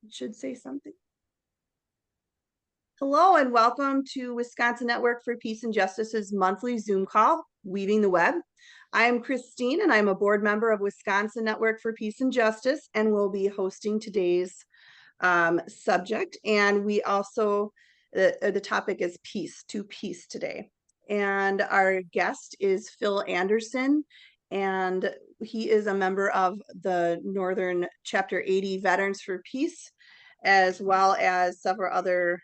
It should say something. Hello and welcome to Wisconsin Network for Peace and Justice's monthly Zoom call, Weaving the Web. I am Christine and I'm a board member of Wisconsin Network for Peace and Justice and will be hosting today's subject. And we also, the topic is peace to peace today. And our guest is Phil Anderson, and he is a member of the Northern Chapter 80 Veterans for Peace, as well as several other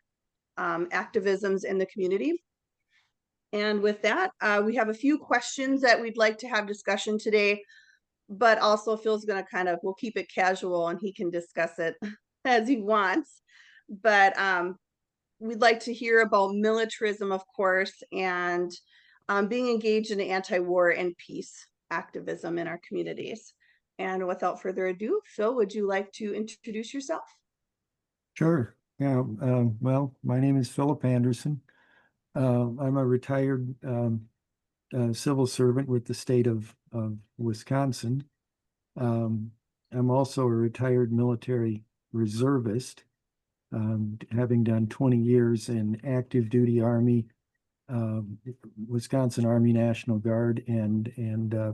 activisms in the community. And with that, we have a few questions that we'd like to have discussion today, but also Phil's going to we'll keep it casual and he can discuss it as he wants. But we'd like to hear about militarism, of course, and being engaged in anti-war and peace activism in our communities. And without further ado, Phil, would you like to introduce yourself? Sure. Yeah. Well, my name is Philip Anderson. I'm a retired civil servant with the state of Wisconsin. Um, I'm also a retired military reservist, having done 20 years in active duty Army, Wisconsin Army National Guard, and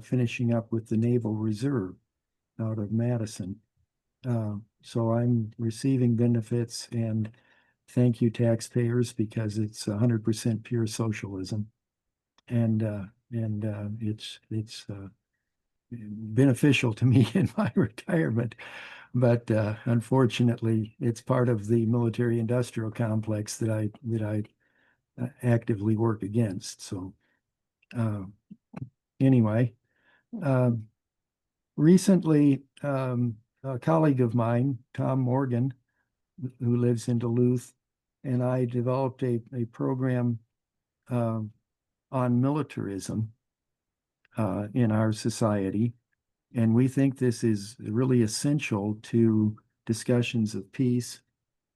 finishing up with the Naval Reserve out of Madison. So I'm receiving benefits, and thank you, taxpayers, because it's 100% pure socialism, and it's beneficial to me in my retirement. But unfortunately, it's part of the military-industrial complex that I actively work against. So uh, anyway, um, recently, a colleague of mine, Tom Morgan, who lives in Duluth, and I developed a program uh, on militarism in our society. And we think this is really essential to discussions of peace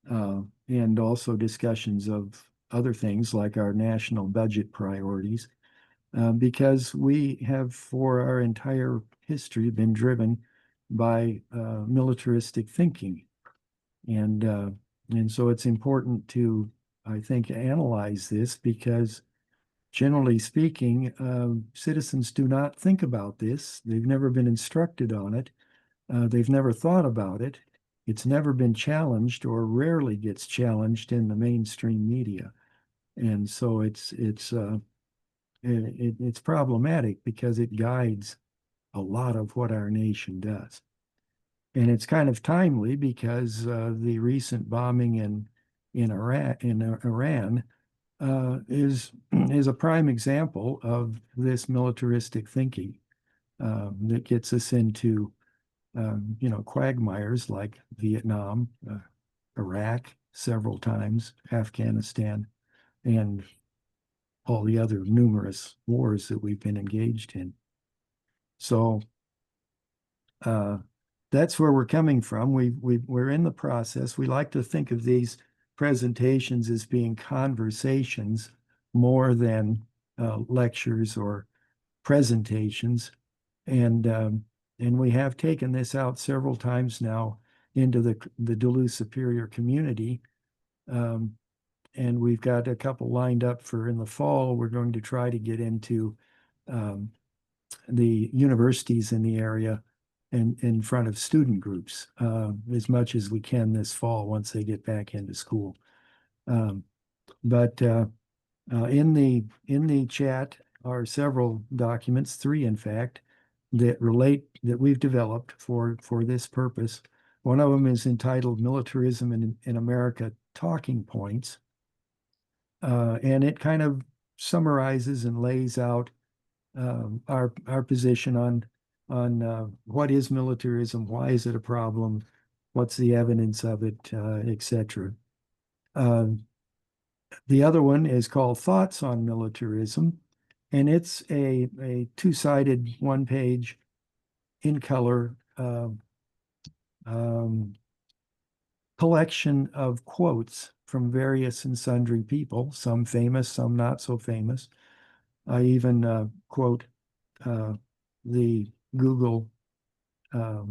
and also discussions of other things like our national budget priorities, because we have, for our entire history, been driven by militaristic thinking. And uh, and so it's important to, I think, analyze this because generally speaking, citizens do not think about this. They've never been instructed on it. They've never thought about it. It's never been challenged or rarely gets challenged in the mainstream media. And so it's problematic because it guides a lot of what our nation does. And it's kind of timely because the recent bombing in Iran is a prime example of this militaristic thinking that gets us into quagmires like Vietnam, Iraq several times, Afghanistan, and all the other numerous wars that we've been engaged in. So uh, that's where we're coming from. We're in the process. We like to think of these presentations as being conversations more than lectures or presentations, and we have taken this out several times now into the Duluth Superior community, um, and we've got a couple lined up for in the fall. We're going to try to get into um, the universities in the area and in front of student groups as much as we can this fall once they get back into school. Um, but in the chat are several documents, three in fact, that we've developed for this purpose. One of them is entitled "Militarism in America: Talking Points," and it kind of summarizes and lays out our position on what is militarism, why is it a problem, what's the evidence of it, etc. The other one is called "Thoughts on Militarism," and it's a two-sided, one-page, in color um, collection of quotes from various and sundry people, some famous, some not so famous. I even quote the Google, what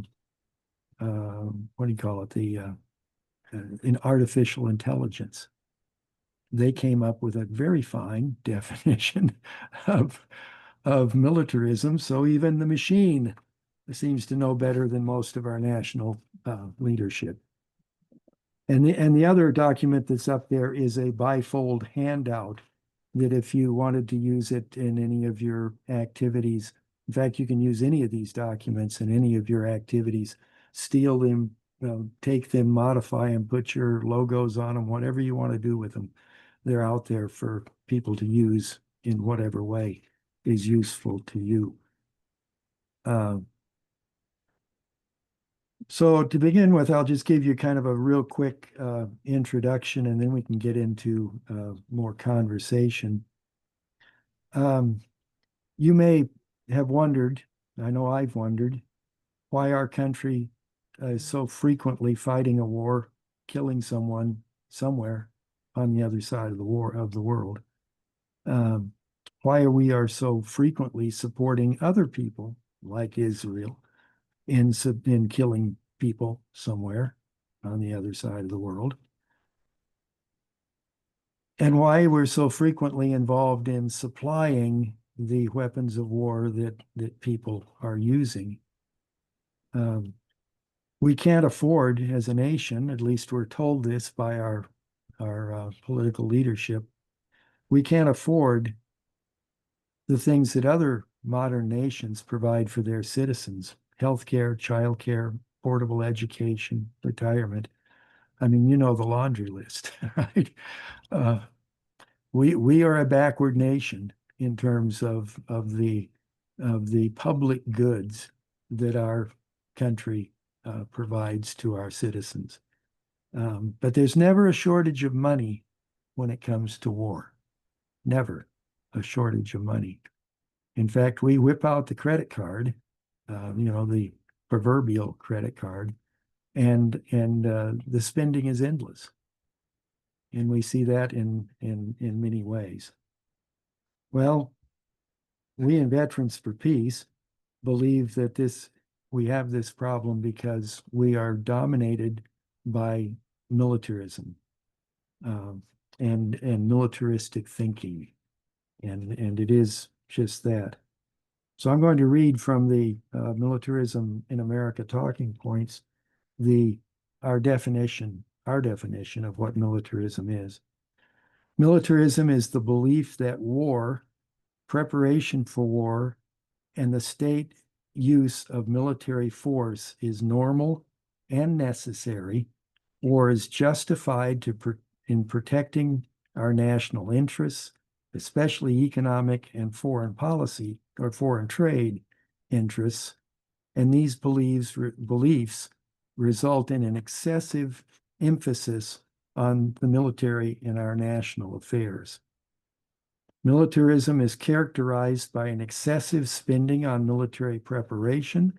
do you call it? in artificial intelligence. They came up with a very fine definition of militarism. So even the machine seems to know better than most of our national leadership. And the other document that's up there is a bifold handout that if you wanted to use it in any of your activities, in fact, you can use any of these documents in any of your activities, steal them, take them, modify them, put your logos on them, whatever you want to do with them. They're out there for people to use in whatever way is useful to you. So to begin with, I'll just give you kind of a real quick introduction, and then we can get into more conversation. You may have wondered, I know I've wondered, why our country is so frequently fighting a war, killing someone somewhere on the other side of the world. Why we are so frequently supporting other people like Israel in killing people somewhere on the other side of the world, and why we're so frequently involved in supplying the weapons of war that people are using. We can't afford, as a nation, at least we're told this by our political leadership, we can't afford the things that other modern nations provide for their citizens: healthcare, childcare, portable education, retirement. I mean, you know the laundry list, right? We are a backward nation in terms of the public goods that our country provides to our citizens. But there's never a shortage of money when it comes to war. Never a shortage of money. In fact, we whip out the credit card, the proverbial credit card, and the spending is endless. And we see that in many ways. Well, we in Veterans for Peace believe that we have this problem because we are dominated by militarism and militaristic thinking, and it is just that. So I'm going to read from the Militarism in America talking points our definition of what militarism is. Militarism is the belief that war, preparation for war, and the state use of military force is normal and necessary, or is justified in protecting our national interests, especially economic and foreign policy or foreign trade interests. And these beliefs result in an excessive emphasis on the military in our national affairs. Militarism is characterized by an excessive spending on military preparation,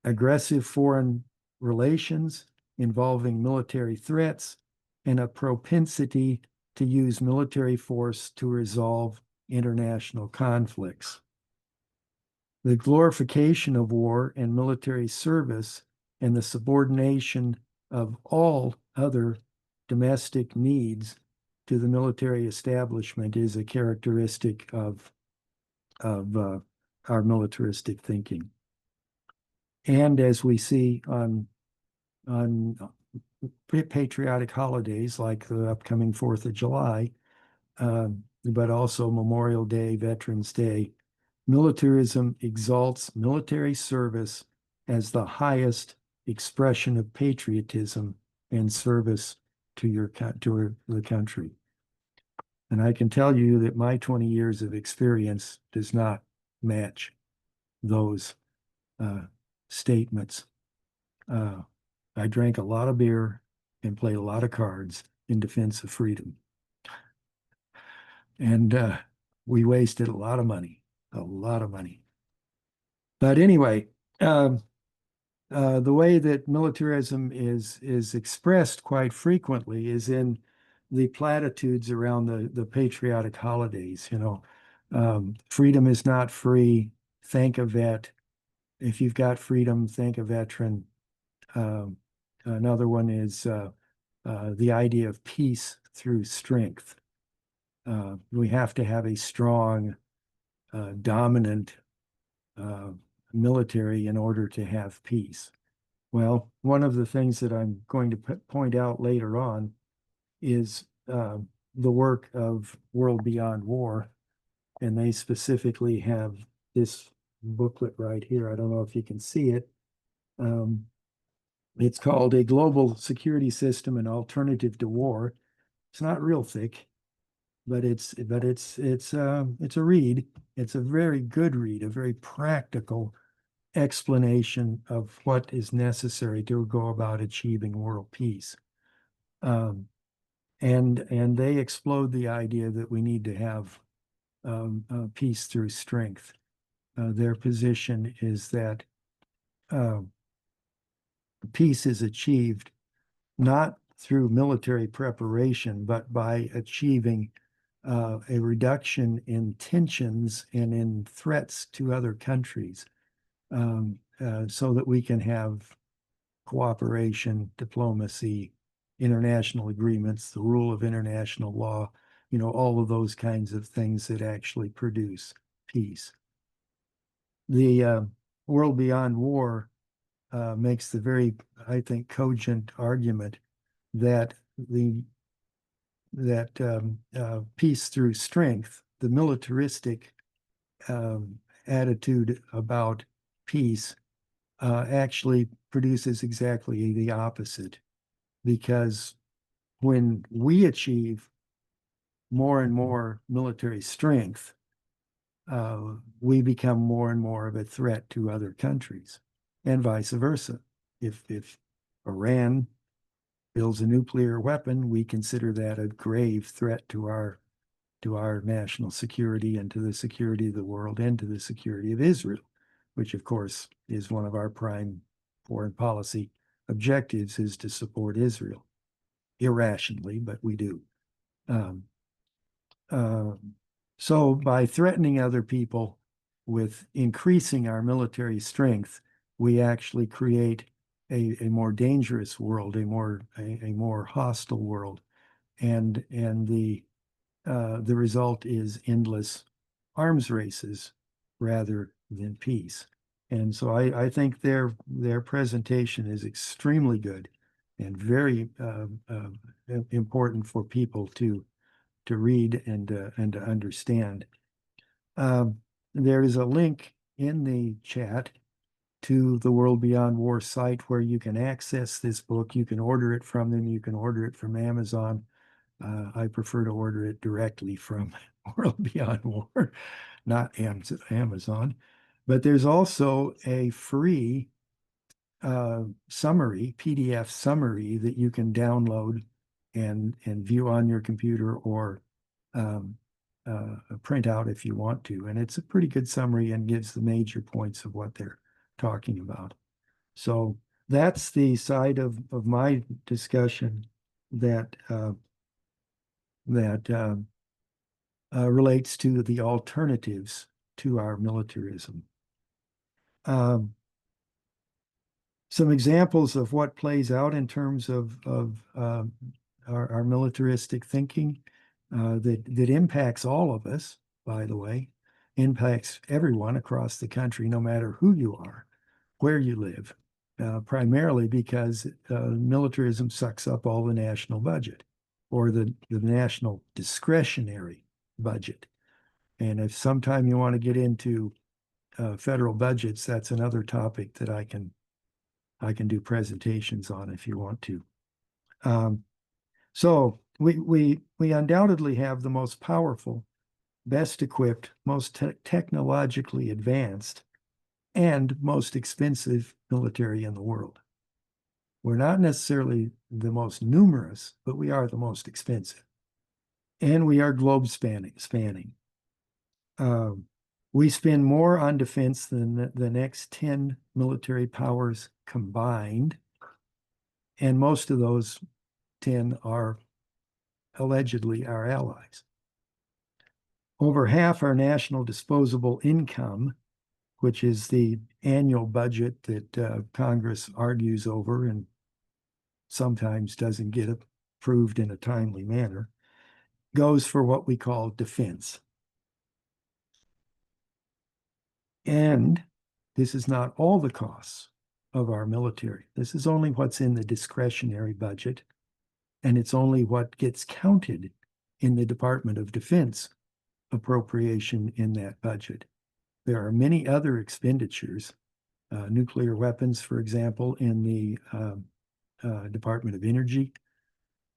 aggressive foreign relations involving military threats, and a propensity to use military force to resolve international conflicts. The glorification of war and military service and the subordination of all other domestic needs to the military establishment is a characteristic of our militaristic thinking. And as we see on patriotic holidays like the upcoming 4th of July, but also Memorial Day, Veterans Day, militarism exalts military service as the highest expression of patriotism and service to the country. And I can tell you that my 20 years of experience does not match those statements. I drank a lot of beer and played a lot of cards in defense of freedom. And we wasted a lot of money. But anyway, the way that militarism is expressed quite frequently is in the platitudes around the patriotic holidays. Freedom is not free. Thank a vet. If you've got freedom, thank a veteran. Another one is the idea of peace through strength. We have to have a strong, dominant military in order to have peace. Well, one of the things that I'm going to point out later on is the work of World Beyond War, and they specifically have this booklet right here. I don't know if you can see it. It's called A Global Security System, an Alternative to War. It's not real thick, but it's a read. It's a very good read, a very practical explanation of what is necessary to go about achieving world peace. And they explode the idea that we need to have peace through strength. Their position is that peace is achieved not through military preparation, but by achieving a reduction in tensions and in threats to other countries, so that we can have cooperation, diplomacy, international agreements, the rule of international law, all of those kinds of things that actually produce peace. The World Beyond War makes the very, I think, cogent argument that peace through strength, the militaristic attitude about peace, actually produces exactly the opposite. Because when we achieve more and more military strength, we become more and more of a threat to other countries, and vice versa. If Iran builds a nuclear weapon, we consider that a grave threat to our national security and to the security of the world and to the security of Israel, which of course is one of our prime foreign policy objectives, is to support Israel. Irrationally, but we do. So by threatening other people with increasing our military strength, we actually create a more dangerous world, a more hostile world, and the result is endless arms races rather than peace. And so I think their presentation is extremely good and very important for people to read and to understand. There is a link in the chat to the World Beyond War site where you can access this book. You can order it from them. You can order it from Amazon. I prefer to order it directly from World Beyond War, not Amazon. But there's also a free summary, PDF summary, that you can download and view on your computer or print out if you want to. And it's a pretty good summary and gives the major points of what they're talking about. So that's the side of my discussion that relates to the alternatives to our militarism. Some examples of what plays out in terms of our militaristic thinking that impacts all of us, by the way, impacts everyone across the country, no matter who you are, where you live, primarily because militarism sucks up all the national budget, or the national discretionary budget. And if sometime you want to get into federal budgets, that's another topic that I can do presentations on if you want to. So we undoubtedly have the most powerful, best equipped, most technologically advanced, and most expensive military in the world. We're not necessarily the most numerous, but we are the most expensive. And we are globe spanning. We spend more on defense than the next 10 military powers combined. And most of those 10 are allegedly our allies. Over half our national disposable income, which is the annual budget that Congress argues over and sometimes doesn't get approved in a timely manner, goes for what we call defense. And this is not all the costs of our military. This is only what's in the discretionary budget, and it's only what gets counted in the Department of Defense appropriation in that budget. There are many other expenditures, nuclear weapons, for example, in the Department of Energy,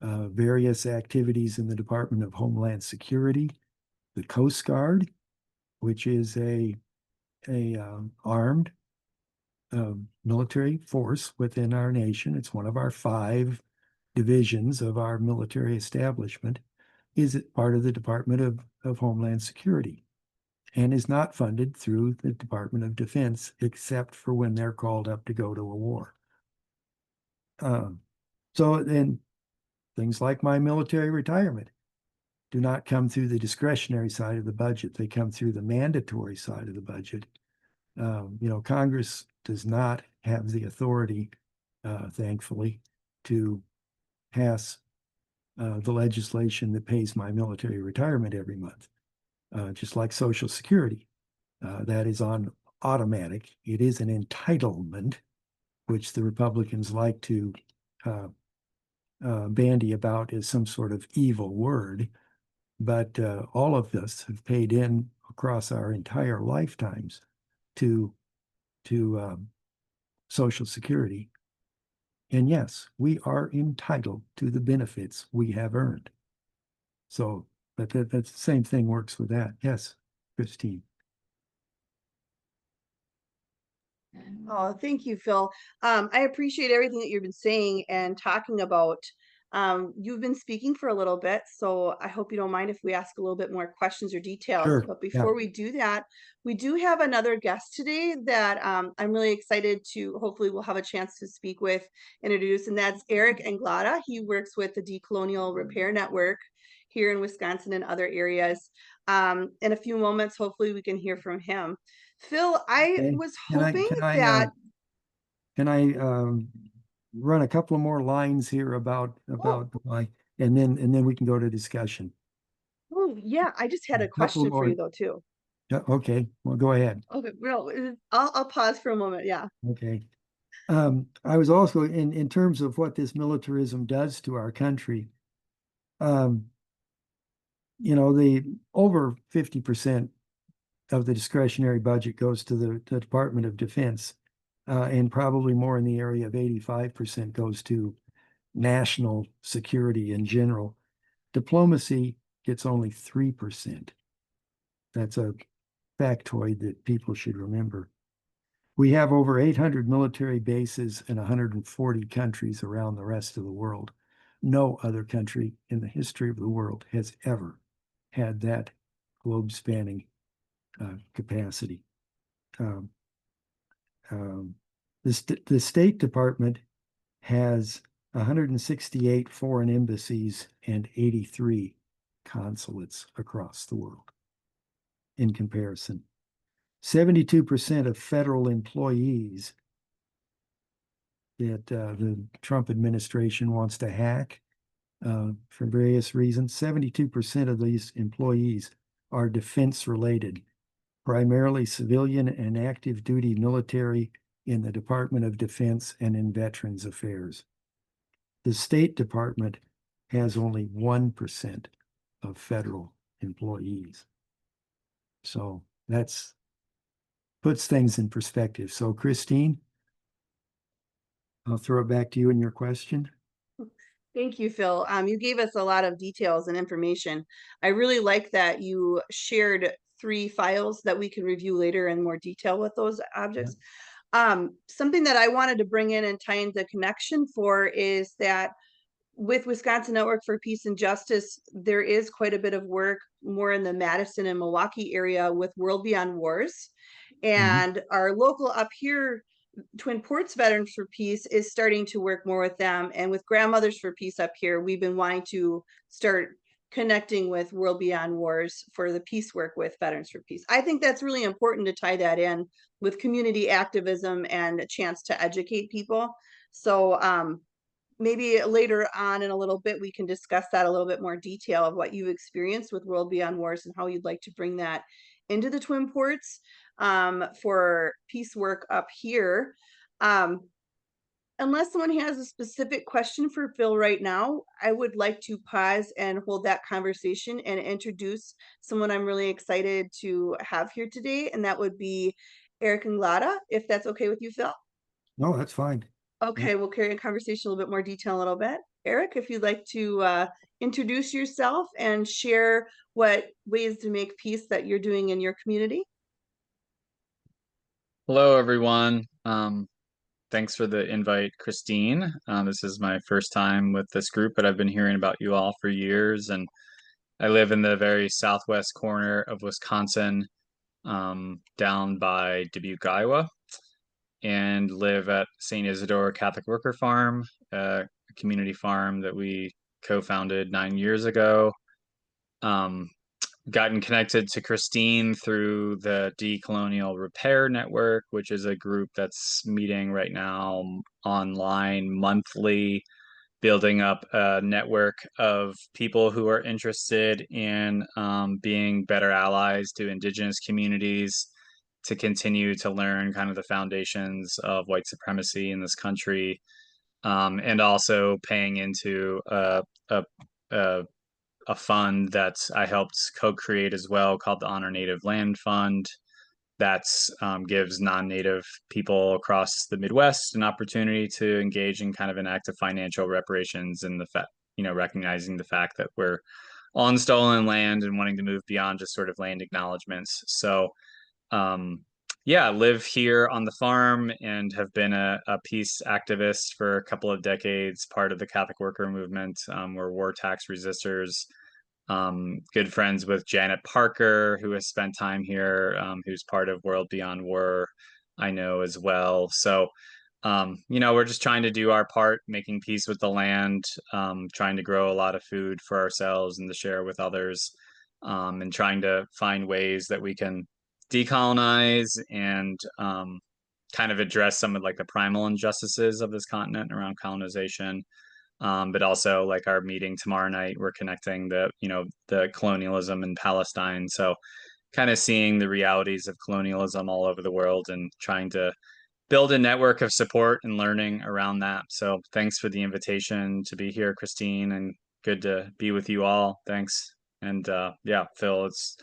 various activities in the Department of Homeland Security, the Coast Guard, which is a armed military force within our nation. It's one of our 5 divisions of our military establishment, is part of the Department of Homeland Security and is not funded through the Department of Defense except for when they're called up to go to a war. So then things like my military retirement do not come through the discretionary side of the budget. They come through the mandatory side of the budget. Congress does not have the authority, thankfully, to pass the legislation that pays my military retirement every month, just like Social Security. That is on automatic. It is an entitlement, which the Republicans like to bandy about as some sort of evil word. But all of us have paid in across our entire lifetimes to Social Security. And yes, we are entitled to the benefits we have earned. So, but that's the same thing works with that. Yes, Christine. Oh, thank you, Phil. I appreciate everything that you've been saying and talking about. You've been speaking for a little bit, so I hope you don't mind if we ask a little bit more questions or details. Sure. But before Yeah. we do that, we do have another guest today that I'm really excited to, hopefully we'll have a chance to speak with, introduce, and that's Eric Anglada. He works with the Decolonial Repair Network here in Wisconsin and other areas. In a few moments, hopefully we can hear from him. Phil, I Okay. was Can I hoping can I that, run a couple of more lines here about oh, my, and then we can go to discussion. oh, yeah, I just had A a couple question for more. you though, too. Yeah, okay, well, go ahead. Okay, well, I'll pause for a moment. Yeah. Okay. I was also in terms of what this militarism does to our country. Um, the over 50% of the discretionary budget goes to the Department of Defense, and probably more in the area of 85% goes to national security in general. Diplomacy gets only 3%. That's a factoid that people should remember. We have over 800 military bases in 140 countries around the rest of the world. No other country in the history of the world has ever had that globe-spanning capacity. The State Department has 168 foreign embassies and 83 consulates across the world. In comparison, 72% of federal employees that the Trump administration wants to hack for various reasons, 72% of these employees are defense related, primarily civilian and active duty military in the Department of Defense and in Veterans Affairs. The State Department has only 1% of federal employees. So that's puts things in perspective. So Christine, I'll throw it back to you and your question. Thank you, Phil. You gave us a lot of details and information. I really like that you shared 3 files that we can review later in more detail with those objects. Something that I wanted to bring in and tie into connection for is that with Wisconsin Network for Peace and Justice, there is quite a bit of work more in the Madison and Milwaukee area with World Beyond Wars. And our local up here, Twin Ports Veterans for Peace, is starting to work more with them. And with Grandmothers for Peace up here, we've been wanting to start connecting with World Beyond Wars for the peace work with Veterans for Peace. I think that's really important to tie that in with community activism and a chance to educate people. So maybe later on in a little bit, we can discuss that a little bit more detail of what you've experienced with World Beyond Wars and how you'd like to bring that into the Twin Ports for peace work up here. Unless someone has a specific question for Phil right now, I would like to pause and hold that conversation and introduce someone I'm really excited to have here today, and that would be Eric Anglada, if that's okay with you, Phil. No, that's fine. Okay, we'll carry a conversation a little bit more detail in a little bit. Eric, if you'd like to introduce yourself and share what ways to make peace that you're doing in your community. Hello, everyone. Thanks for the invite, Christine. This is my first time with this group, but I've been hearing about you all for years. And I live in the very southwest corner of Wisconsin, down by Dubuque, Iowa, and live at St. Isidore Catholic Worker Farm, a community farm that we co-founded 9 years ago. Gotten connected to Christine through the Decolonial Repair Network, which is a group that's meeting right now online monthly, building up a network of people who are interested in being better allies to Indigenous communities, to continue to learn kind of the foundations of white supremacy in this country, and also paying into a fund that I helped co-create as well, called the Honor Native Land Fund, that gives non-Native people across the Midwest an opportunity to engage in kind of an act of financial reparations, and recognizing the fact that we're on stolen land and wanting to move beyond just sort of land acknowledgements. So yeah, live here on the farm and have been a peace activist for a couple of decades, part of the Catholic worker movement. We're war tax resistors. Good friends with Janet Parker, who has spent time here, who's part of World Beyond War, I know as well. So, we're just trying to do our part, making peace with the land, trying to grow a lot of food for ourselves and to share with others, and trying to find ways that we can decolonize and kind of address some of like the primal injustices of this continent around colonization. But also, like our meeting tomorrow night, we're connecting the colonialism in Palestine. So kind of seeing the realities of colonialism all over the world and trying to build a network of support and learning around that. So thanks for the invitation to be here, Christine, and good to be with you all. Thanks. And yeah, Phil, it's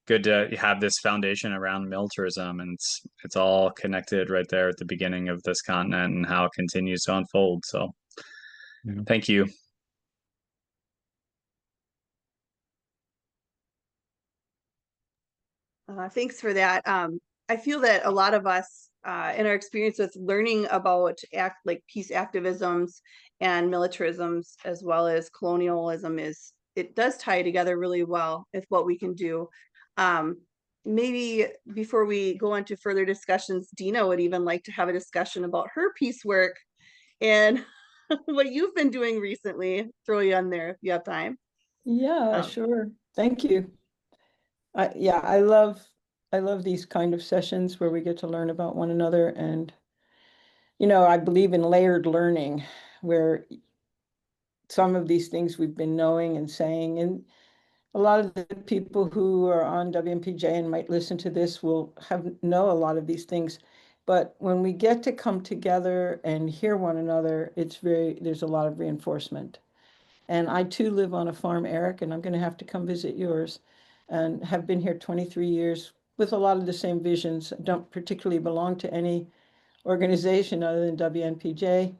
good to have this foundation around militarism, and it's all connected right there at the beginning of this continent and how it continues to unfold. So thank you. Thanks for that. I feel that a lot of us, in our experience with learning about peace activisms and militarisms, as well as colonialism, it does tie together really well with what we can do. Maybe before we go into further discussions, Dina would even like to have a discussion about her peace work and what you've been doing recently. Throw you on there if you have time. Yeah, sure. Thank you. Yeah, I love these kind of sessions where we get to learn about one another. And, I believe in layered learning, where some of these things we've been knowing and saying, and a lot of the people who are on WNPJ and might listen to this will know a lot of these things. But when we get to come together and hear one another, there's a lot of reinforcement. And I too live on a farm, Eric, and I'm going to have to come visit yours, and have been here 23 years with a lot of the same visions. Don't particularly belong to any organization other than WNPJ,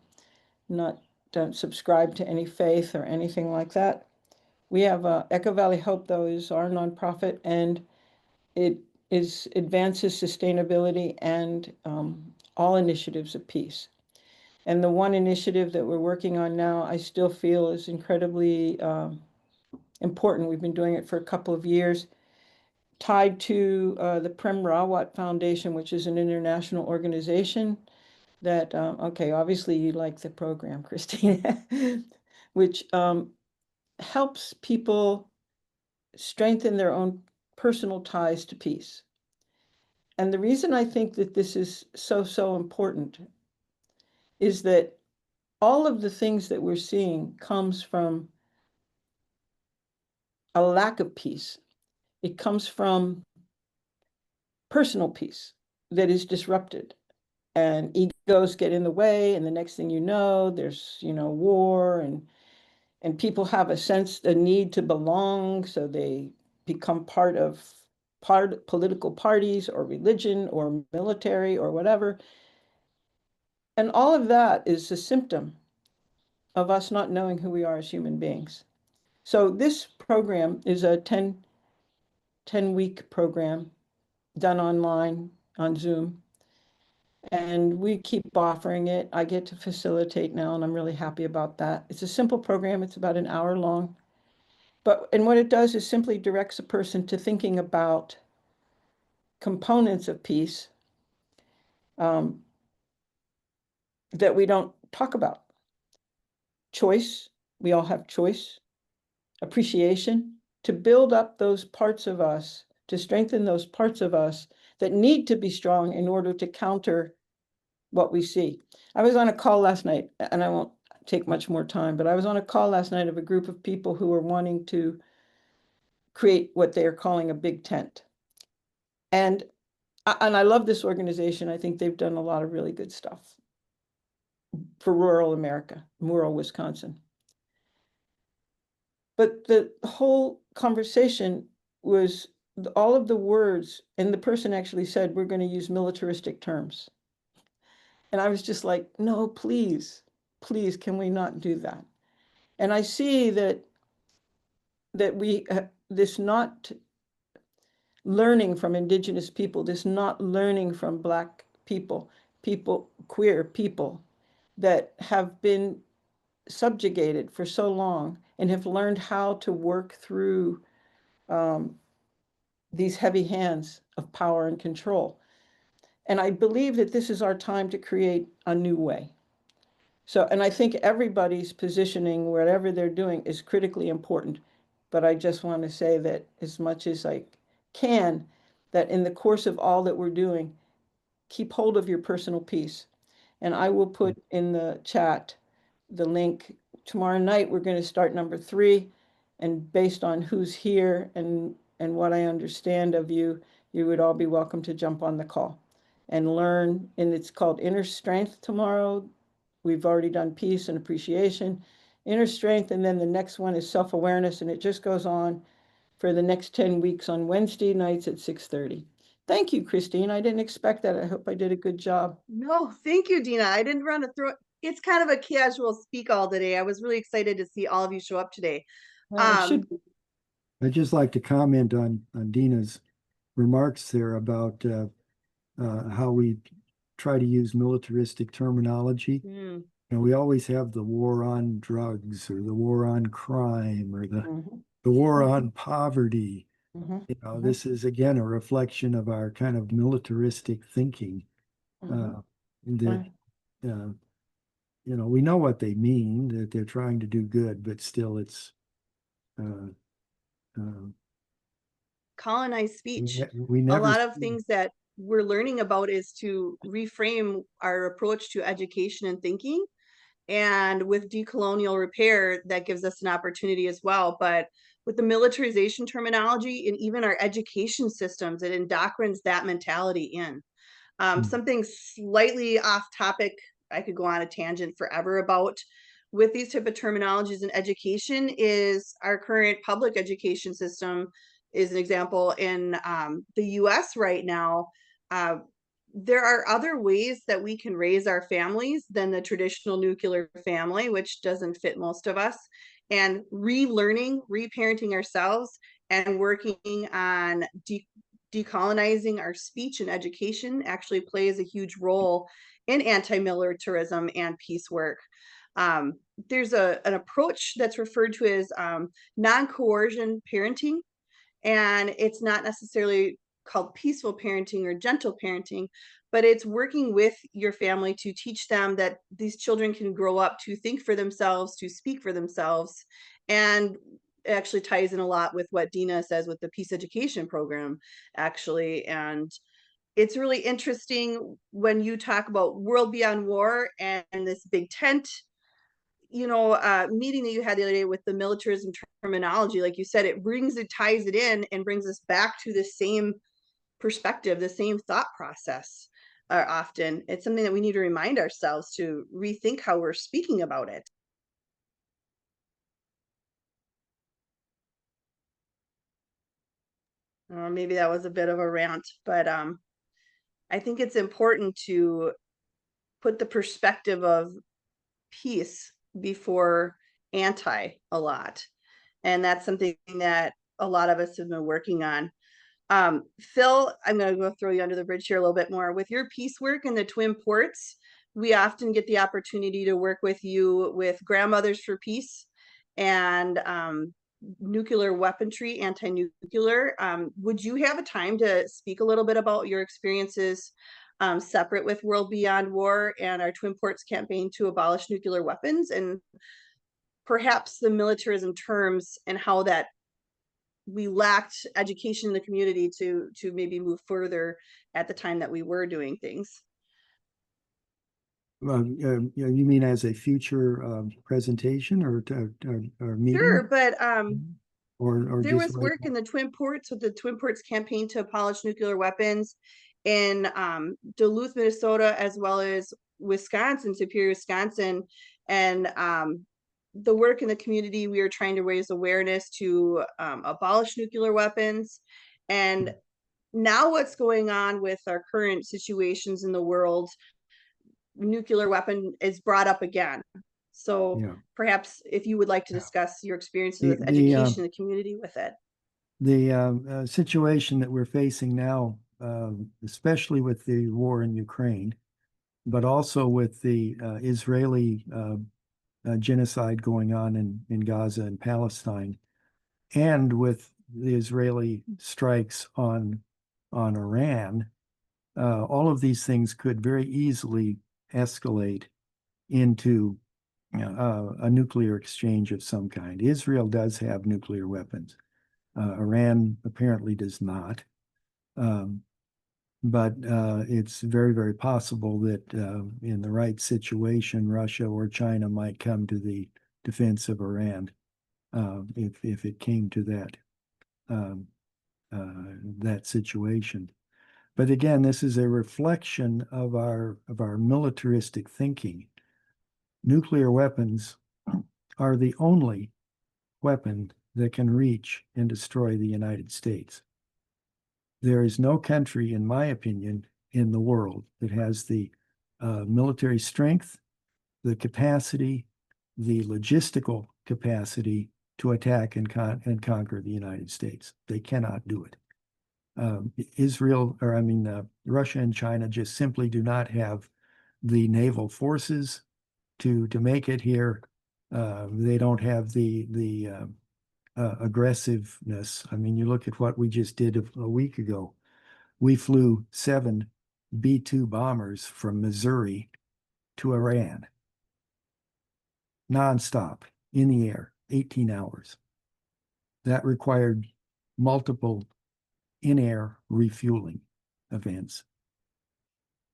don't subscribe to any faith or anything like that. We have Echo Valley Hope, though, is our nonprofit, and it advances sustainability and all initiatives of peace. And the one initiative that we're working on now, I still feel is incredibly important. We've been doing it for a couple of years, tied to the Prem Rawat Foundation, which is an international organization that, okay, obviously you like the program, Christine, which helps people strengthen their own personal ties to peace. And the reason I think that this is so important is that all of the things that we're seeing comes from a lack of peace. It comes from personal peace that is disrupted, and egos get in the way, and the next thing you know, there's, you know, war, and people have a need to belong, so they become part of political parties or religion or military or whatever. And all of that is a symptom of us not knowing who we are as human beings. So this program is a 10-week program done online on Zoom. And we keep offering it. I get to facilitate now, and I'm really happy about that. It's a simple program. It's about an hour long. And what it does is simply directs a person to thinking about components of peace that we don't talk about. Choice, we all have choice. Appreciation, to build up those parts of us, to strengthen those parts of us that need to be strong in order to counter what we see. I was on a call last night, and I won't take much more time, but I was on a call last night of a group of people who were wanting to create what they are calling a big tent. And I love this organization. I think they've done a lot of really good stuff for rural America, rural Wisconsin. But the whole conversation was all of the words, and the person actually said, we're going to use militaristic terms. And I was just like, no, please, please, can we not do that? And I see that we, this not learning from Indigenous people, this not learning from Black people, queer people that have been subjugated for so long and have learned how to work through these heavy hands of power and control. And I believe that this is our time to create a new way. So, and I think everybody's positioning, whatever they're doing, is critically important. But I just want to say that as much as I can, that in the course of all that we're doing, keep hold of your personal peace. And I will put in the chat the link. Tomorrow night, we're going to start number 3. And based on who's here and what I understand of you, you would all be welcome to jump on the call and learn. And it's called Inner Strength tomorrow. We've already done peace and appreciation, inner strength, and then the next one is self-awareness, and it just goes on for the next 10 weeks on Wednesday nights at 6:30. Thank you, Christine. I didn't expect that. I hope I did a good job. No, thank you, Dina. I didn't run a through. It's kind of a casual speak all today. I was really excited to see all of you show up today. Should be. I'd just like to comment on Dina's remarks there about how we try to use militaristic terminology. Mm. And we always have the war on drugs or the war on crime or the war on poverty. You know, this is again a reflection of our kind of militaristic thinking. That you know, we know what they mean, that they're trying to do good, but still it's Colonized speech. we never a lot of things that we're learning about is to reframe our approach to education and thinking. And with decolonial repair, that gives us an opportunity as well. But with the militarization terminology and even our education systems, it indoctrines that mentality in. Something slightly off topic, I could go on a tangent forever about with these type of terminologies in education is our current public education system is an example in the US right now. There are other ways that we can raise our families than the traditional nuclear family, which doesn't fit most of us, and relearning, reparenting ourselves and working on decolonizing our speech and education actually plays a huge role in anti-militarism and peace work. There's an approach that's referred to as non-coercion parenting, and it's not necessarily called peaceful parenting or gentle parenting, but it's working with your family to teach them that these children can grow up to think for themselves, to speak for themselves. And it actually ties in a lot with what Dina says with the peace education program, actually. And it's really interesting when you talk about World Beyond War and this big tent meeting that you had the other day with the militarism terminology, like you said, ties it in and brings us back to the same perspective, the same thought process. Often it's something that we need to remind ourselves to rethink how we're speaking about it. Or maybe that was a bit of a rant, but I think it's important to put the perspective of peace before anti a lot. And that's something that a lot of us have been working on. Phil, I'm going to go throw you under the bridge here a little bit more. With your peace work in the Twin Ports, we often get the opportunity to work with you with Grandmothers for Peace and nuclear weaponry, anti-nuclear. Would you have a time to speak a little bit about your experiences separate with World Beyond War and our Twin Ports campaign to abolish nuclear weapons, and perhaps the militarism terms and how that we lacked education in the community to maybe move further at the time that we were doing things? You mean as a future presentation or meeting? Sure, but or there just was right work in the Twin Ports with the Twin Ports campaign to abolish nuclear weapons in Duluth, Minnesota, as well as Wisconsin, Superior, Wisconsin. And the work in the community, we are trying to raise awareness to abolish nuclear weapons. And now what's going on with our current situations in the world, nuclear weapon is brought up again. So Yeah. perhaps if you would like to discuss your experiences with The, education in the community with it. The situation that we're facing now, especially with the war in Ukraine, but also with the Israeli genocide going on in Gaza and Palestine, and with the Israeli strikes on Iran, all of these things could very easily escalate into a nuclear exchange of some kind. Israel does have nuclear weapons. Iran apparently does not. But it's very, very possible that in the right situation, Russia or China might come to the defense of Iran if it came to that situation. But again, this is a reflection of our militaristic thinking. Nuclear weapons are the only weapon that can reach and destroy the United States. There is no country, in my opinion, in the world that has the military strength, the capacity, the logistical capacity to attack and conquer the United States. They cannot do it. Russia and China just simply do not have the naval forces to make it here. They don't have the aggressiveness. I mean, you look at what we just did a week ago. We flew 7 B-2 bombers from Missouri to Iran, nonstop in the air, 18 hours. That required multiple in-air refueling events.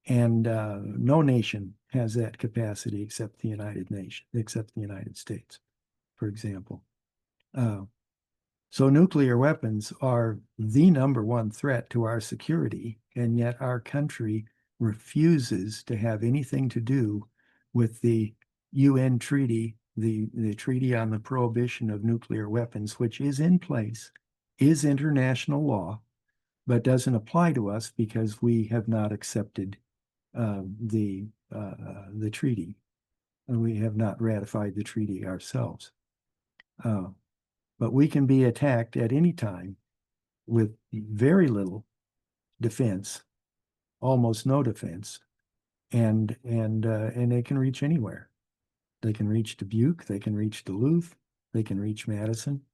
And no nation has that capacity except the United States, for example. So nuclear weapons are the #1 threat to our security, and yet our country refuses to have anything to do with the UN treaty, the Treaty on the Prohibition of Nuclear Weapons, which is in place, is international law, but doesn't apply to us because we have not accepted the treaty, and we have not ratified the treaty ourselves. But we can be attacked at any time with very little defense, almost no defense, and they can reach anywhere. They can reach Dubuque, they can reach Duluth, they can reach Madison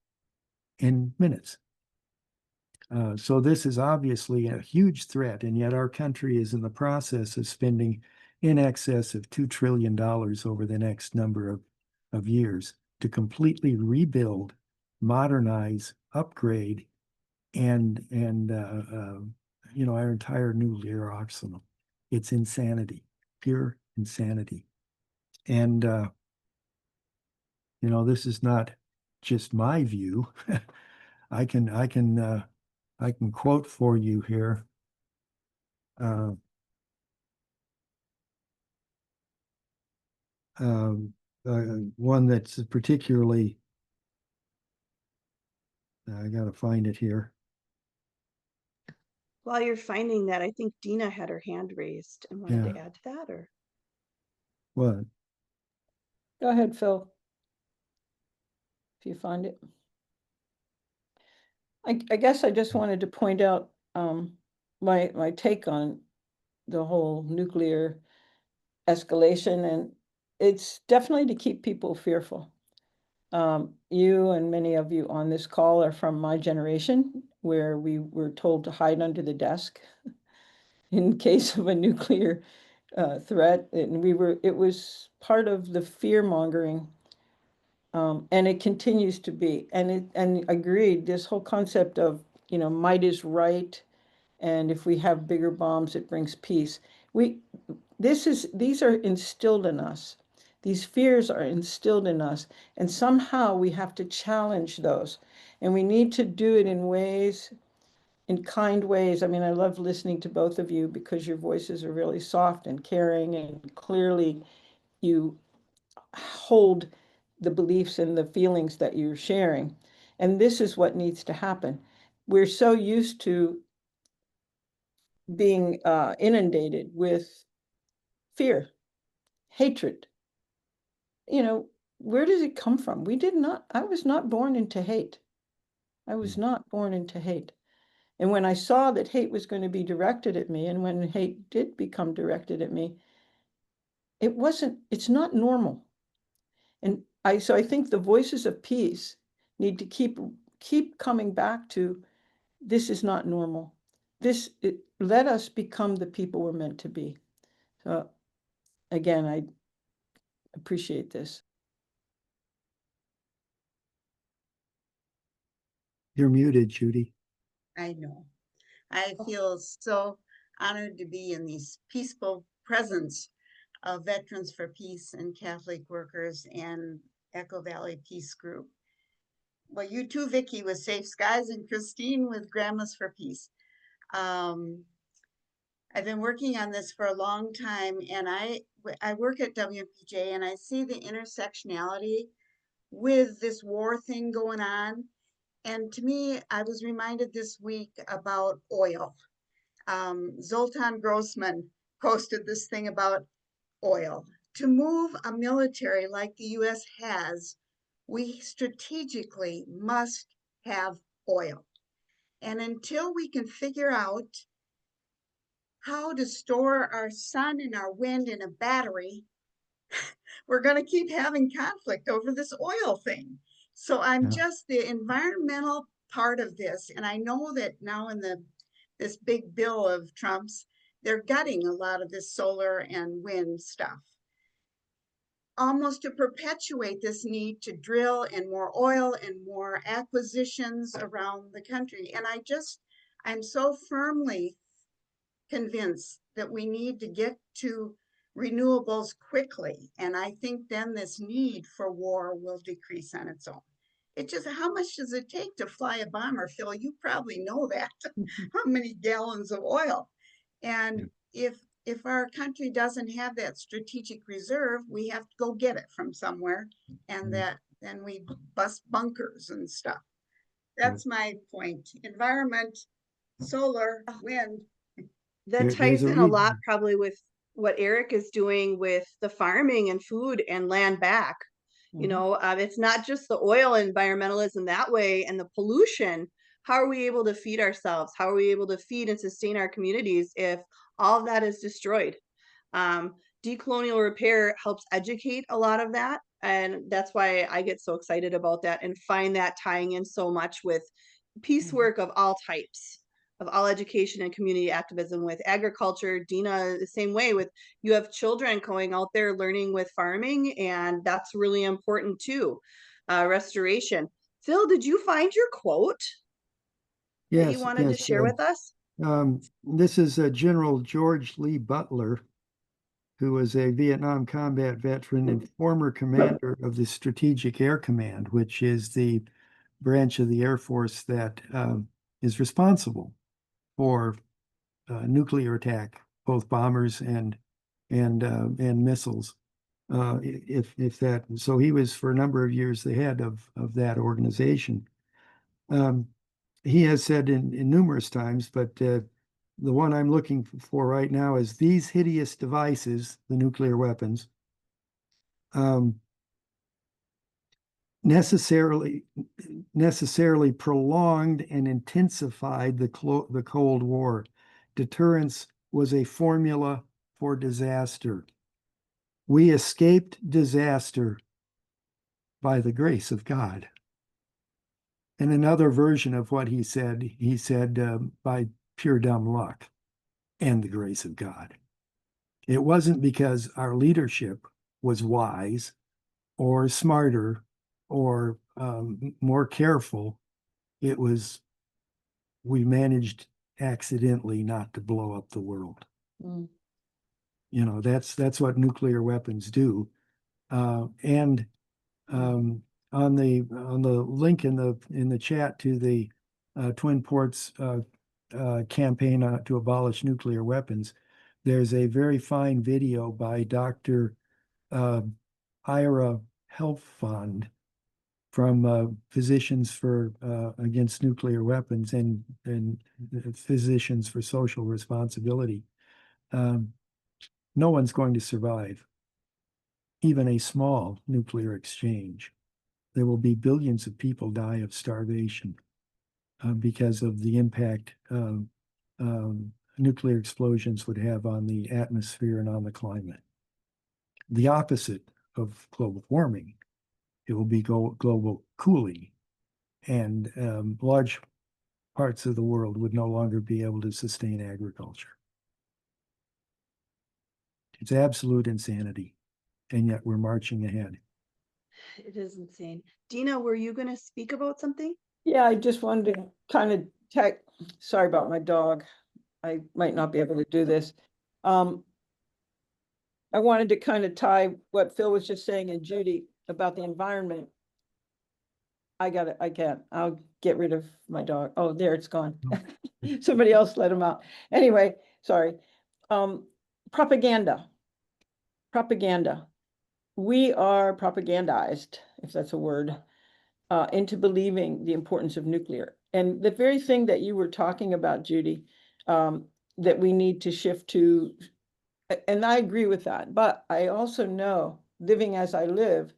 in minutes. So this is obviously a huge threat, and yet our country is in the process of spending in excess of $2 trillion over the next number of years to completely rebuild, modernize, upgrade, and our entire nuclear arsenal. It's insanity, pure insanity. And you know, this is not just my view. I can quote for you here. One that's particularly, I gotta find it here. While you're finding that, I think Dina had her hand raised and wanted to add to that, or? What? Go ahead, Phil. If you find it. I guess I just wanted to point out my take on the whole nuclear escalation, and it's definitely to keep people fearful. You and many of you on this call are from my generation, where we were told to hide under the desk in case of a nuclear threat, and it was part of the fear mongering. And it continues to be, and agreed, this whole concept of, you know, might is right, and if we have bigger bombs, it brings peace. These are instilled in us. These fears are instilled in us, and somehow we have to challenge those, and we need to do it in ways, in kind ways. I mean, I love listening to both of you because your voices are really soft and caring, and clearly you hold the beliefs and the feelings that you're sharing. And this is what needs to happen. We're so used to being inundated with fear, hatred. You know, where does it come from? I was not born into hate. I was not born into hate. And when I saw that hate was going to be directed at me, and when hate did become directed at me, it's not normal. And so I think the voices of peace need to keep coming back to, this is not normal. Let us become the people we're meant to be. So again, I appreciate this. You're muted, Judy. I know. I feel so honored to be in these peaceful presence of Veterans for Peace and Catholic Workers and Echo Valley Peace Group. Well, you too, Vicki, with Safe Skies, and Christine with Grandmas for Peace. I've been working on this for a long time, and I work at WNPJ, and I see the intersectionality with this war thing going on. And to me, I was reminded this week about oil. Zoltan Grossman posted this thing about oil. To move a military like the US has, we strategically must have oil. And until we can figure out how to store our sun and our wind in a battery, we're going to keep having conflict over this oil thing. So I'm just the environmental part of this. And I know that now in this big bill of Trump's, they're gutting a lot of this solar and wind stuff, almost to perpetuate this need to drill and more oil and more acquisitions around the country. And I'm so firmly convinced that we need to get to renewables quickly. And I think then this need for war will decrease on its own. It's just, how much does it take to fly a bomber, Phil? You probably know that. How many gallons of oil? And if our country doesn't have that strategic reserve, we have to go get it from somewhere, and then we bust bunkers and stuff. That's my point. Environment, solar, wind. That ties in a lot probably with what Eric is doing with the farming and food and land back. You know, it's not just the oil environmentalism that way and the pollution. How are we able to feed ourselves? How are we able to feed and sustain our communities if all of that is destroyed? Decolonial repair helps educate a lot of that. And that's why I get so excited about that and find that tying in so much with peace work of all types, of all education and community activism, with agriculture. Dina, the same way, with you have children going out there learning with farming, and that's really important too. Restoration. Phil, did you find your quote that you wanted to share with us? This is General George Lee Butler, who was a Vietnam combat veteran and former commander of the Strategic Air Command, which is the branch of the Air Force that is responsible for nuclear attack, both bombers and missiles. If that, so he was for a number of years the head of that organization. He has said in numerous times, but the one I'm looking for right now is these hideous devices, the nuclear weapons, necessarily prolonged and intensified the Cold War. Deterrence was a formula for disaster. We escaped disaster by the grace of God. And another version of what he said by pure dumb luck and the grace of God. It wasn't because our leadership was wise or smarter or more careful. It was, we managed accidentally not to blow up the world. Mm. You know, that's what nuclear weapons do. And on the link in the chat to the Twin Ports campaign to abolish nuclear weapons, there's a very fine video by Dr. Ira Health Fund from Physicians for Against Nuclear Weapons and Physicians for Social Responsibility. No one's going to survive even a small nuclear exchange. There will be billions of people die of starvation because of the impact nuclear explosions would have on the atmosphere and on the climate. The opposite of global warming, it will be global cooling, and large parts of the world would no longer be able to sustain agriculture. It's absolute insanity, and yet we're marching ahead. It is insane. Dina, were you going to speak about something? Yeah, I just wanted to kind of sorry about my dog. I might not be able to do this. I wanted to kind of tie what Phil was just saying and Judy about the environment. I can't. I'll get rid of my dog. Oh, there, it's gone. Somebody else let him out. Anyway, sorry. Propaganda. We are propagandized, if that's a word, into believing the importance of nuclear. And the very thing that you were talking about, Judy, that we need to shift to, and I agree with that, but I also know, living as I live,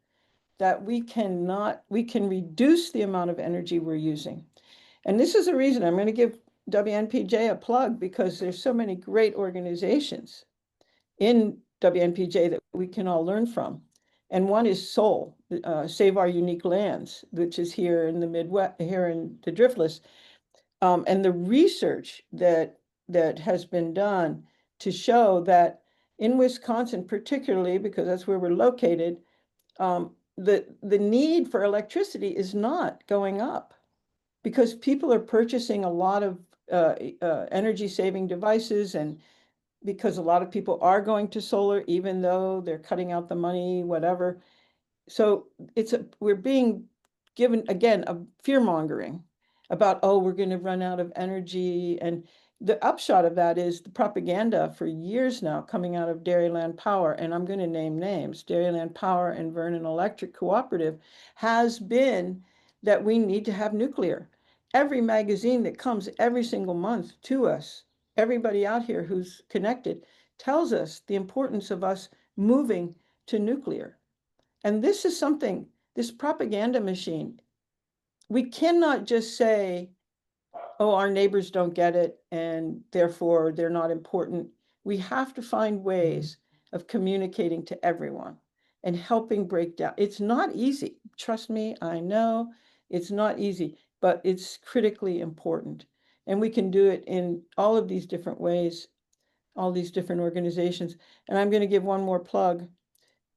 that we can reduce the amount of energy we're using. And this is a reason I'm going to give WNPJ a plug, because there's so many great organizations in WNPJ that we can all learn from. And one is SOUL, Save Our Unique Lands, which is here in the Midwest, here in the Driftless. And the research that has been done to show that in Wisconsin, particularly because that's where we're located, the need for electricity is not going up because people are purchasing a lot of energy saving devices, and because a lot of people are going to solar, even though they're cutting out the money, whatever. So we're being given, again, a fear mongering about, oh, we're going to run out of energy. And the upshot of that is the propaganda for years now coming out of Dairyland Power, and I'm going to name names, Dairyland Power and Vernon Electric Cooperative, has been that we need to have nuclear. Every magazine that comes every single month to us, everybody out here who's connected, tells us the importance of us moving to nuclear. And this is something, this propaganda machine, we cannot just say, oh, our neighbors don't get it and therefore they're not important. We have to find ways of communicating to everyone and helping break down. It's not easy. Trust me, I know it's not easy, but it's critically important. And we can do it in all of these different ways, all these different organizations. And I'm going to give one more plug.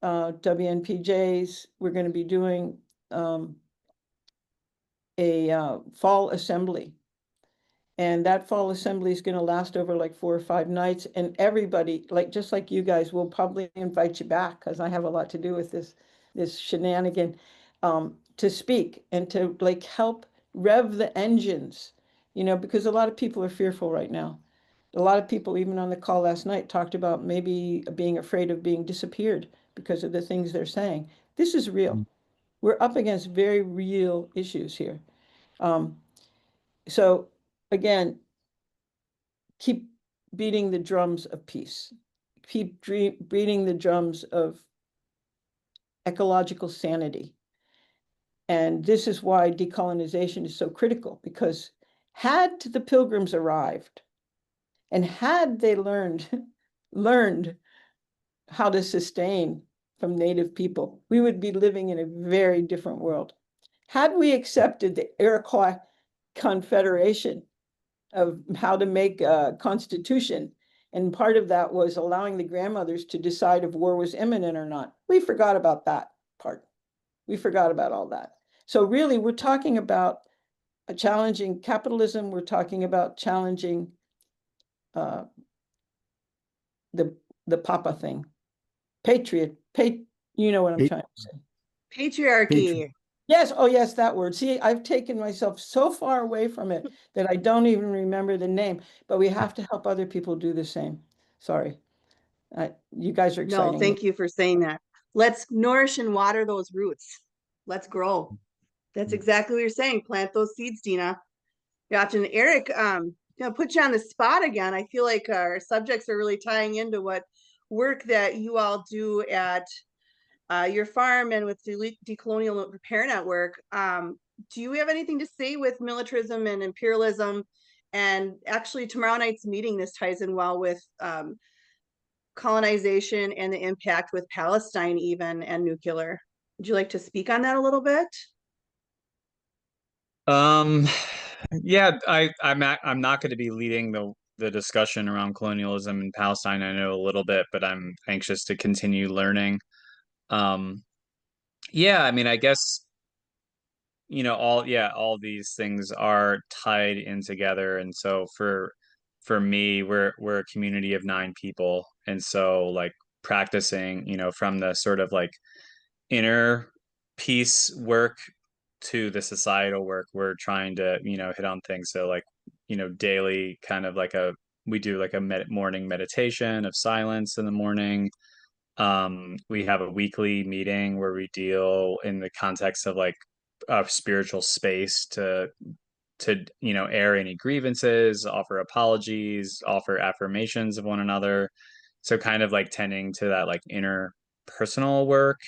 WNPJs, we're going to be doing a fall assembly. And that fall assembly is going to last over like 4 or 5 nights. And everybody, like just like you guys, will probably invite you back because I have a lot to do with this shenanigan, to speak and to like help rev the engines, because a lot of people are fearful right now. A lot of people, even on the call last night, talked about maybe being afraid of being disappeared because of the things they're saying. This is real. We're up against very real issues here. So again, keep beating the drums of peace. Keep beating the drums of ecological sanity. And this is why decolonization is so critical, because had the Pilgrims arrived and had they learned how to sustain from Native people, we would be living in a very different world. Had we accepted the Iroquois Confederation of how to make a constitution, and part of that was allowing the grandmothers to decide if war was imminent or not, we forgot about that part. We forgot about all that. So really, we're talking about challenging capitalism. We're talking about challenging the Papa thing. You know what I'm trying to say. Patriarchy. Yes, oh yes, that word. See, I've taken myself so far away from it that I don't even remember the name, but we have to help other people do the same. Sorry. You guys are exciting. No, thank you for saying that. Let's nourish and water those roots. Let's grow. That's exactly what you're saying. Plant those seeds, Dina. Gotcha. And Eric, put you on the spot again. I feel like our subjects are really tying into what work that you all do at your farm and with the Decolonial Repair Network. Do you have anything to say with militarism and imperialism? And actually, tomorrow night's meeting, this ties in well with colonization and the impact with Palestine, even, and nuclear. Would you like to speak on that a little bit? Yeah, I'm not going to be leading the discussion around colonialism in Palestine. I know a little bit, but I'm anxious to continue learning. Yeah, I mean, I guess all these things are tied in together, and so for me, we're a community of 9 people, and so like practicing, from the sort of like inner peace work to the societal work, we're trying to hit on things. So like daily kind of like we do like a morning meditation of silence in the morning. We have a weekly meeting where we deal in the context of like a spiritual space to air any grievances, offer apologies, offer affirmations of one another. So kind of like tending to that like inner personal work.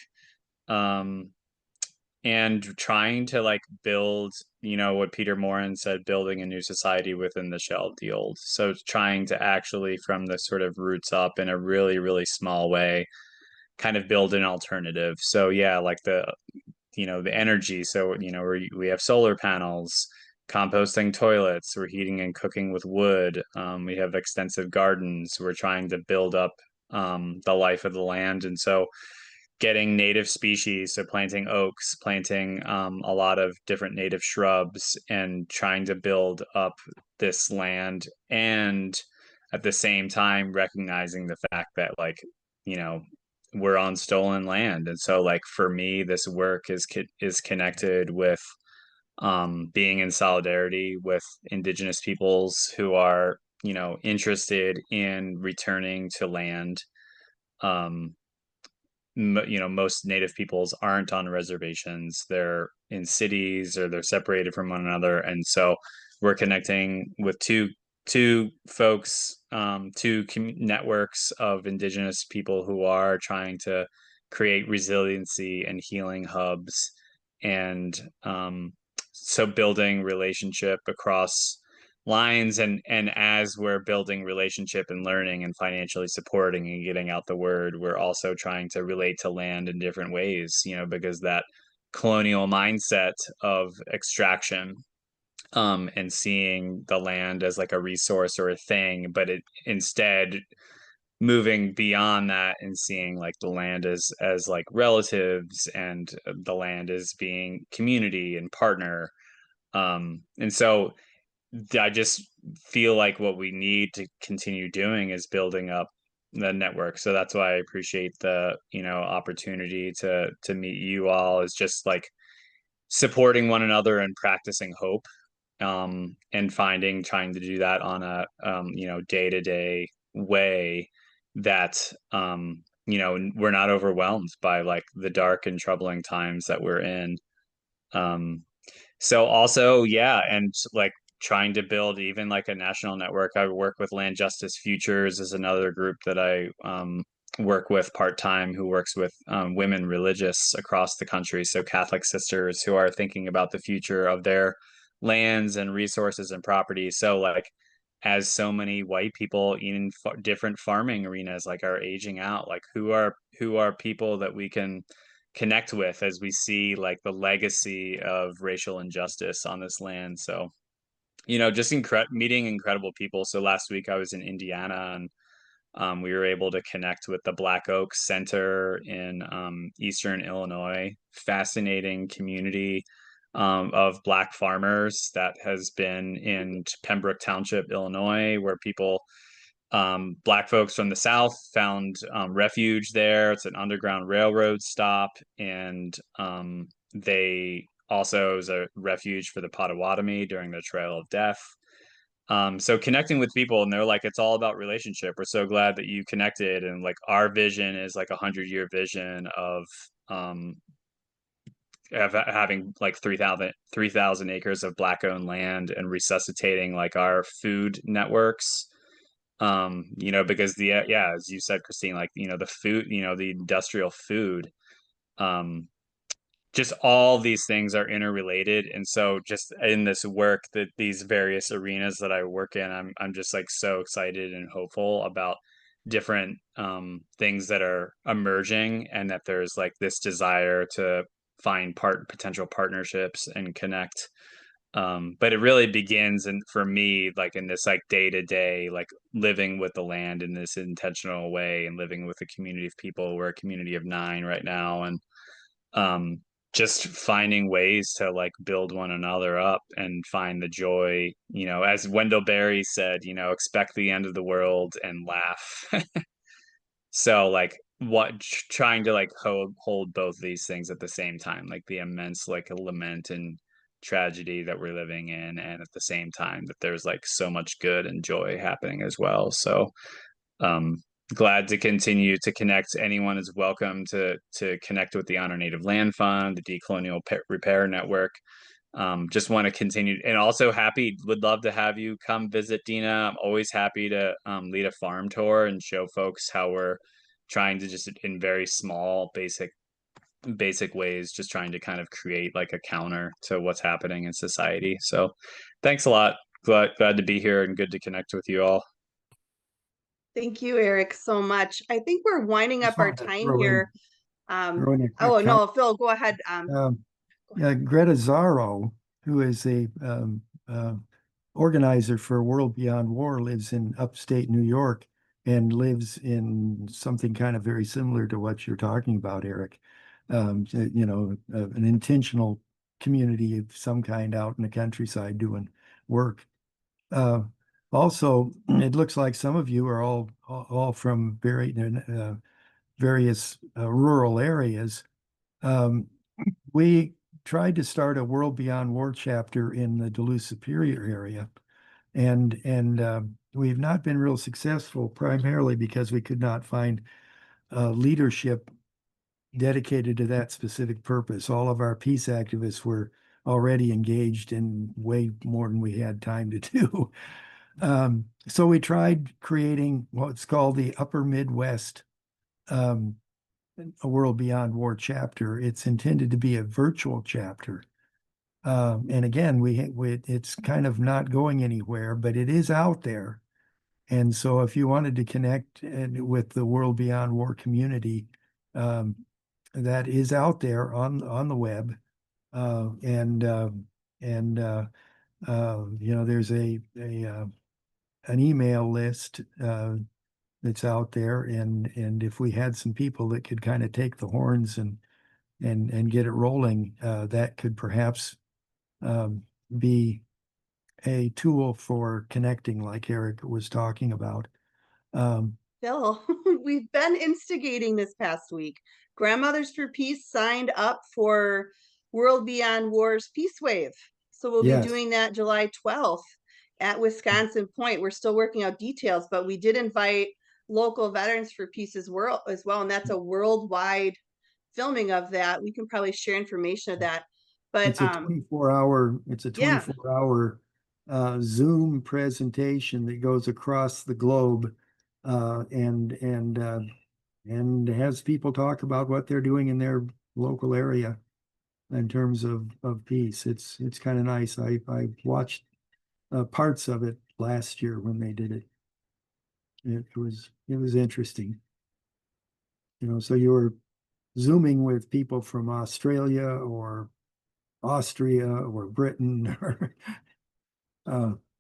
And trying to like build, what Peter Morin said, building a new society within the shell of the old. So trying to actually from the sort of roots up in a really, really small way, kind of build an alternative. So yeah, like the energy. So, we have solar panels, composting toilets, we're heating and cooking with wood. We have extensive gardens. We're trying to build up the life of the land. And so getting native species, so planting oaks, planting a lot of different native shrubs, and trying to build up this land, and at the same time recognizing the fact that like we're on stolen land. And so like for me, this work is connected with being in solidarity with Indigenous peoples who are interested in returning to land. Most Native peoples aren't on reservations. They're in cities or they're separated from one another. And so we're connecting with two folks, two networks of Indigenous people who are trying to create resiliency and healing hubs. And so building relationship across lines, and as we're building relationship and learning and financially supporting and getting out the word, we're also trying to relate to land in different ways, because that colonial mindset of extraction, and seeing the land as like a resource or a thing, but it instead moving beyond that and seeing like the land as like relatives, and the land as being community and partner. And so I just feel like what we need to continue doing is building up the network. So that's why I appreciate the, opportunity to meet you all, is just like supporting one another and practicing hope, and trying to do that on a, day-to-day way that, we're not overwhelmed by like the dark and troubling times that we're in. So also, yeah, and like trying to build even like a national network. I work with Land Justice Futures is another group that I work with part-time, who works with women religious across the country. So Catholic sisters who are thinking about the future of their lands and resources and property. So like, as so many white people in different farming arenas like are aging out, like who are people that we can connect with as we see like the legacy of racial injustice on this land. So, just meeting incredible people. So last week I was in Indiana, and we were able to connect with the Black Oak Center in Eastern Illinois. Fascinating community of Black farmers that has been in Pembroke Township, Illinois, where people, Black folks from the South, found refuge there. It's an underground railroad stop, and they also is a refuge for the Potawatomi during the Trail of Death. So connecting with people, and they're like, it's all about relationship. We're so glad that you connected. And like, our vision is like 100-year vision of having like 3,000 acres of Black owned land and resuscitating like our food networks. Because yeah, as you said, Christine, like, the food, the industrial food, just all these things are interrelated. And so just in this work, that these various arenas that I work in, I'm just like so excited and hopeful about different things that are emerging, and that there's like this desire to find potential partnerships and connect. But it really begins, and for me, like in this like day to day, like living with the land in this intentional way, and living with a community of people. We're a community of 9 right now, and um just finding ways to like build one another up and find the joy, as Wendell Berry said, expect the end of the world and laugh. So like, trying to like hold both these things at the same time, like the immense like lament and tragedy that we're living in, and at the same time that there's like so much good and joy happening as well. So um glad to continue to connect. Anyone is welcome to connect with the Honor Native Land Fund, the Decolonial Repair Network. Just want to continue, and also would love to have you come visit, Dina. I'm always happy to lead a farm tour and show folks how we're trying to, just in very small basic ways, just trying to kind of create like a counter to what's happening in society. So thanks a lot. Glad to be here, and good to connect with you all. Thank you, Eric, so much. I think we're winding up our time here. throw in a quick Oh, no, Phil, go ahead. Greta Zaro, who is a organizer for World Beyond War, lives in upstate New York, and lives in something kind of very similar to what you're talking about, Eric. An intentional community of some kind out in the countryside doing work. Also, it looks like some of you are all from various rural areas. We tried to start a World Beyond War chapter in the Duluth Superior area, and we've not been real successful, primarily because we could not find leadership dedicated to that specific purpose. All of our peace activists were already engaged in way more than we had time to do. So we tried creating what's called the Upper Midwest a World Beyond War chapter. It's intended to be a virtual chapter. And again, it's kind of not going anywhere, but it is out there. And so if you wanted to connect with the World Beyond War community, that is out there on the web. There's an email list that's out there, and if we had some people that could kind of take the horns and get it rolling, that could perhaps be a tool for connecting, like Eric was talking about. Phil, we've been instigating this past week. Grandmothers for Peace signed up for World Beyond War's Peace Wave. So we'll Yes. be doing that July 12th at Wisconsin Point. We're still working out details, but we did invite local Veterans for Peace as well. And that's a worldwide filming of that. We can probably share information of that. But It's a 24-hour, it's a yeah. 24-hour Zoom presentation that goes across the globe and has people talk about what they're doing in their local area in terms of peace. It's kind of nice. I watched parts of it last year when they did it. It was interesting. You know, so you were Zooming with people from Australia or Austria or Britain or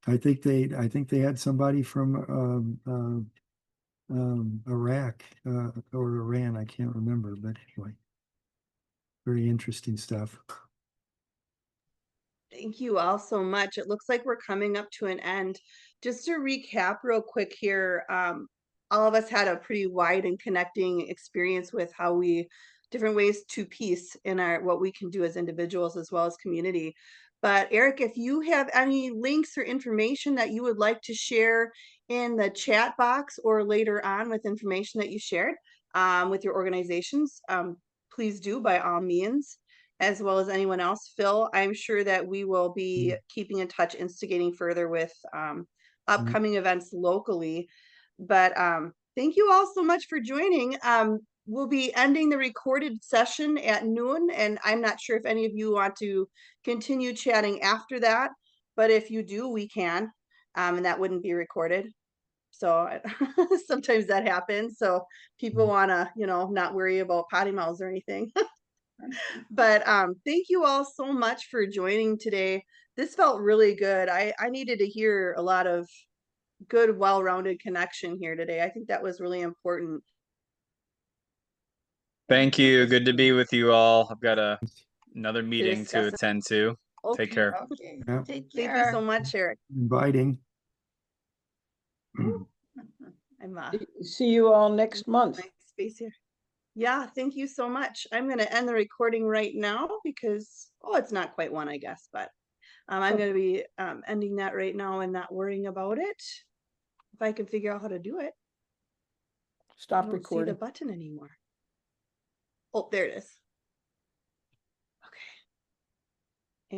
I think they had somebody from Iraq or Iran. I can't remember, but anyway, very interesting stuff. Thank you all so much. It looks like we're coming up to an end. Just to recap real quick here, all of us had a pretty wide and connecting experience with how we different ways to peace in our what we can do as individuals as well as community. But Eric, if you have any links or information that you would like to share in the chat box or later on with information that you shared with your organizations, please do by all means, as well as anyone else. Phil, I'm sure that we will be keeping in touch, instigating further with upcoming events locally. But thank you all so much for joining. We'll be ending the recorded session at noon, and I'm not sure if any of you want to continue chatting after that, but if you do, we can, and that wouldn't be recorded. So sometimes that happens. So people want to, not worry about potty mouths or anything. But thank you all so much for joining today. This felt really good. I needed to hear a lot of good, well-rounded connection here today. I think that was really important. Thank you. Good to be with you all. I've got another meeting to discuss it. attend to. Okay. Take care. Okay, Yeah. take Thank care. you so much, Eric. Inviting. I'm See you all next month. my space here. Yeah, thank you so much. I'm going to end the recording right now because, it's not quite one, I guess, but I'm going to be ending that right now and not worrying about it. If I can figure out how to do it. I Stop don't see recording. the button anymore. Oh, there it is.